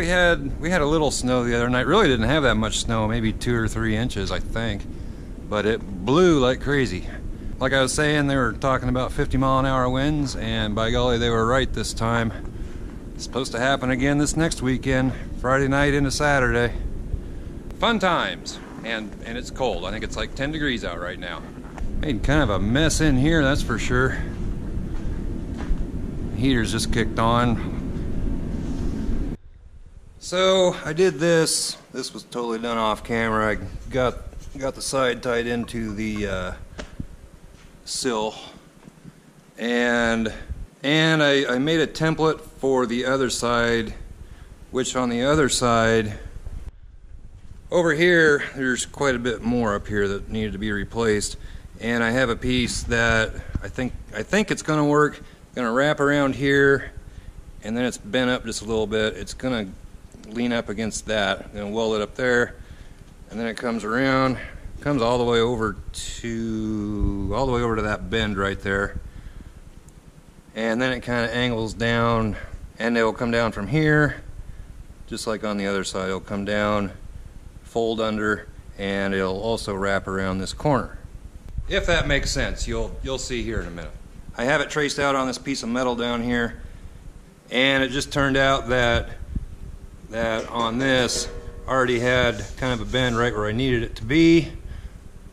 we had a little snow the other night. Really didn't have that much snow, maybe 2 or 3 inches, I think. But it blew like crazy. Like I was saying, they were talking about 50-mile-an-hour winds, and by golly, they were right this time. It's supposed to happen again this next weekend, Friday night into Saturday. Fun times, and it's cold. I think it's like 10 degrees out right now. Made kind of a mess in here, that's for sure. Heater's just kicked on. So I did this. This was totally done off camera. I got the side tied into the sill, and I made a template for the other side, which on the other side over here there's quite a bit more up here that needed to be replaced, and I have a piece that I think it's gonna work. Gonna wrap around here, and then it's bent up just a little bit. It's gonna lean up against that. I'm gonna weld it up there, and then it comes around, comes all the way over to that bend right there, and then it kind of angles down, and it will come down from here, just like on the other side. It'll come down, fold under, and it'll also wrap around this corner. If that makes sense, you'll see here in a minute. I have it traced out on this piece of metal down here, and it just turned out that on this already had kind of a bend right where I needed it to be.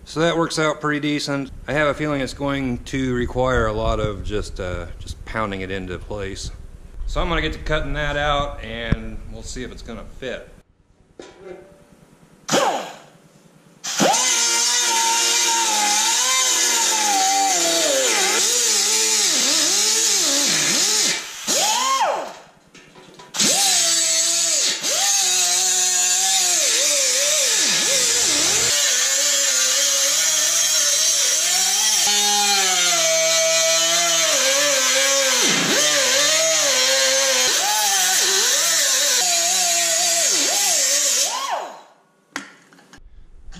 So that works out pretty decent. I have a feeling it's going to require a lot of just pounding it into place. So I'm gonna get to cutting that out, and we'll see if it's gonna fit.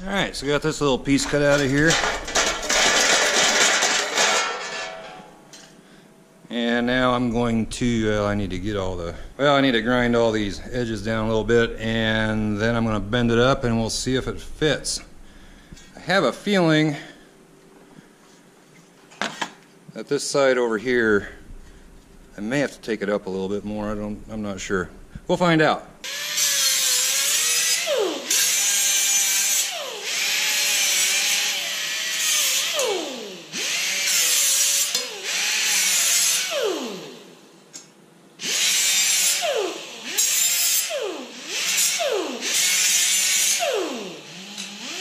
Alright, so we got this little piece cut out of here. And now I'm going to, I need to grind all these edges down a little bit, and then I'm going to bend it up and we'll see if it fits. I have a feeling that this side over here, I may have to take it up a little bit more. I'm not sure. We'll find out.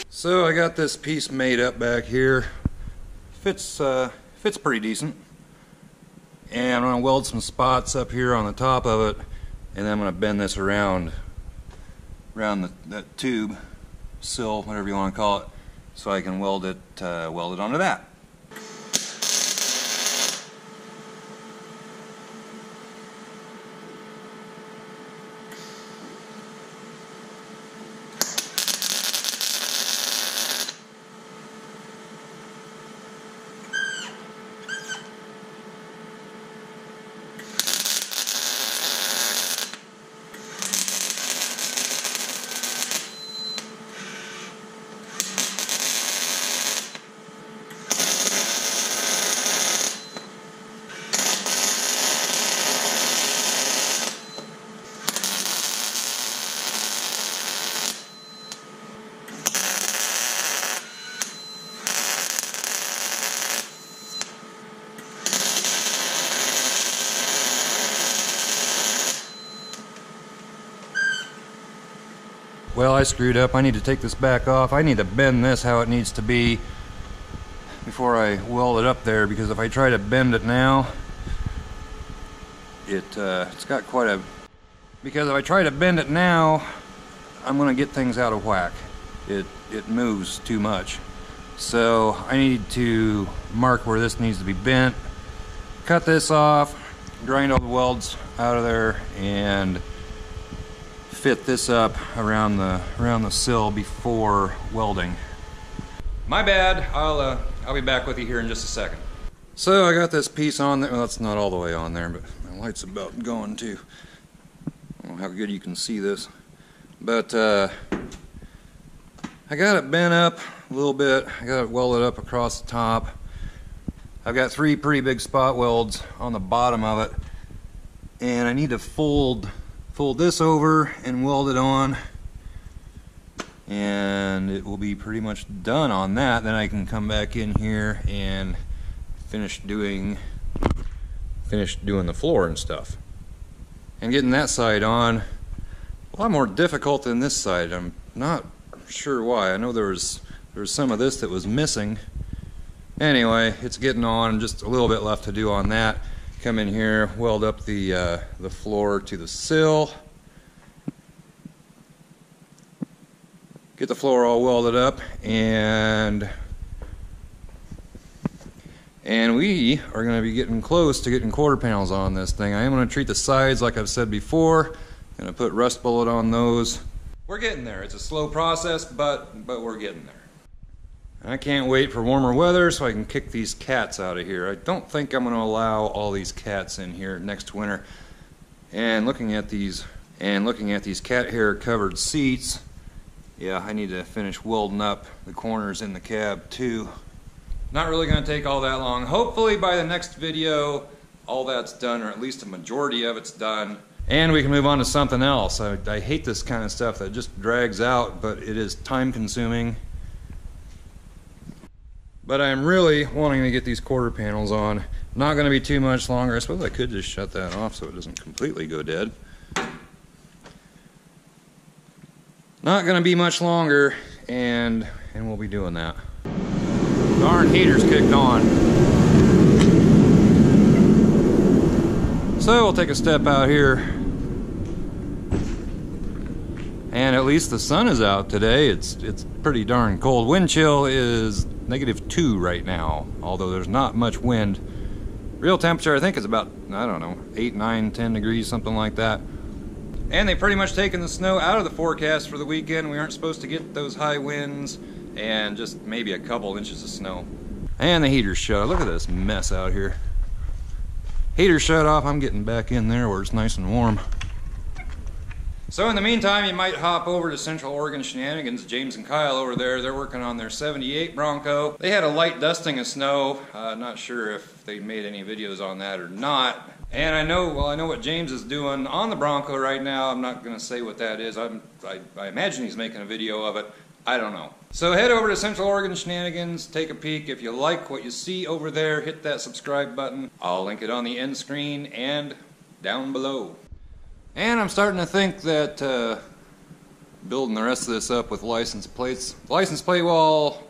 So I got this piece made up back here. Fits pretty decent. And I'm going to weld some spots up here on the top of it, and then I'm going to bend this around that tube, sill, whatever you want to call it, so I can weld it onto that. Well, I screwed up. I need to take this back off. I need to bend this how it needs to be before I weld it up there, because if I try to bend it now, it's got quite a... Because if I try to bend it now, I'm going to get things out of whack. It moves too much. So I need to mark where this needs to be bent, cut this off, grind all the welds out of there, and fit this up around the sill before welding. My bad. I'll be back with you here in just a second. So I got this piece on there. Well, that's not all the way on there, but my light's about going too. I'll know how good you can see this, but I got it bent up a little bit. I got it welded up across the top. I've got 3 pretty big spot welds on the bottom of it, and I need to fold this over and weld it on, and it will be pretty much done on that. Then I can come back in here and finish doing the floor and stuff. And getting that side on, a lot more difficult than this side. I'm not sure why. I know there was some of this that was missing. Anyway, it's getting on, just a little bit left to do on that. Come in here, weld up the floor to the sill. Get the floor all welded up, and we are going to be getting close to getting quarter panels on this thing. I am going to treat the sides like I've said before. Going to put rust bullet on those. We're getting there. It's a slow process, but we're getting there. I can't wait for warmer weather so I can kick these cats out of here. I don't think I'm going to allow all these cats in here next winter. And looking at these cat hair covered seats, yeah, I need to finish welding up the corners in the cab too. Not really going to take all that long. Hopefully by the next video all that's done, or at least a majority of it's done, and we can move on to something else. I hate this kind of stuff that just drags out, but it is time consuming. But I'm really wanting to get these quarter panels on. Not going to be too much longer. I suppose I could just shut that off so it doesn't completely go dead. Not going to be much longer, and we'll be doing that. Darn heater's kicked on. So we'll take a step out here. And at least the sun is out today. It's pretty darn cold. Wind chill is -2 right now, although there's not much wind. Real temperature I think is about, I don't know, 8, 9, 10 degrees, something like that. And they've pretty much taken the snow out of the forecast for the weekend. We aren't supposed to get those high winds, and just maybe a couple inches of snow. And the heater's shut. Look at this mess out here. Heater shut off. I'm getting back in there where it's nice and warm. So in the meantime, you might hop over to Central Oregon Shenanigans. James and Kyle over there, they're working on their 78 Bronco. They had a light dusting of snow. Not sure if they made any videos on that or not. And I know what James is doing on the Bronco right now. I'm not going to say what that is. I imagine he's making a video of it. I don't know. So head over to Central Oregon Shenanigans, take a peek. If you like what you see over there, hit that subscribe button. I'll link it on the end screen and down below. And I'm starting to think that building the rest of this up with license plates. The license plate wall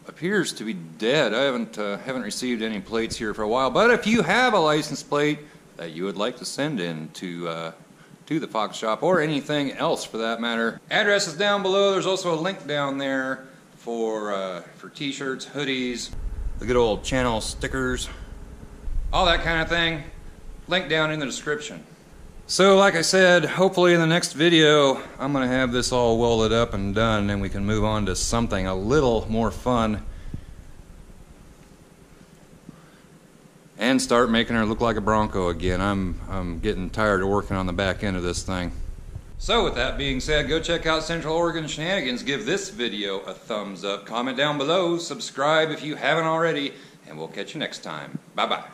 appears to be dead. I haven't received any plates here for a while. But if you have a license plate that you would like to send in to the Fox Shop, or anything else for that matter, address is down below. There's also a link down there for t-shirts, hoodies, the good old channel stickers, all that kind of thing. Link down in the description. So like I said, hopefully in the next video I'm going to have this all welded up and done, and we can move on to something a little more fun and start making her look like a Bronco again. I'm getting tired of working on the back end of this thing. So with that being said, go check out Central Oregon Shenanigans. Give this video a thumbs up, comment down below, subscribe if you haven't already, and we'll catch you next time. Bye bye.